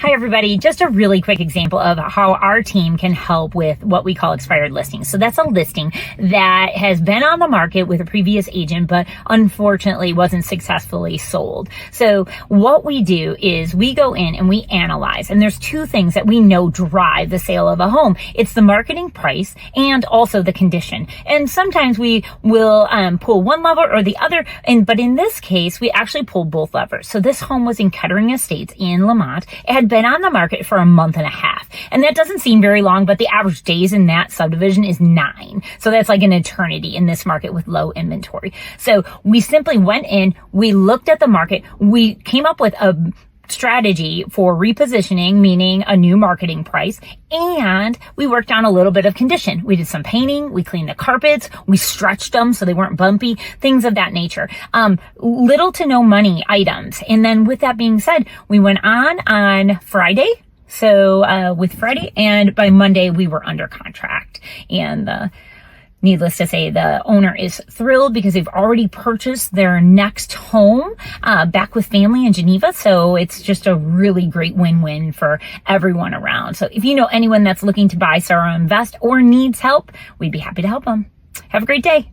Hi, everybody. Just a really quick example of how our team can help with what we call expired listings. So that's a listing that has been on the market with a previous agent, but unfortunately wasn't successfully sold. So what we do is we go in and we analyze, and there's two things that we know drive the sale of a home. It's the marketing price and also the condition. And sometimes we will pull one lever or the other, but in this case, we actually pulled both levers. So this home was in Kettering Estates in Lemont. It had been on the market for a month and a half. And that doesn't seem very long, but the average days in that subdivision is 9. So that's like an eternity in this market with low inventory. So we simply went in, we looked at the market, we came up with a strategy for repositioning, meaning a new marketing price, and we worked on a little bit of condition. We did some painting, we cleaned the carpets, we stretched them so they weren't bumpy, things of that nature. Little to no money items. And then with that being said, we went on Friday. So with Friday, and by Monday we were under contract. And needless to say, the owner is thrilled because they've already purchased their next home back with family in Geneva. So it's just a really great win-win for everyone around. So if you know anyone that's looking to buy, sell, or invest or needs help, we'd be happy to help them. Have a great day.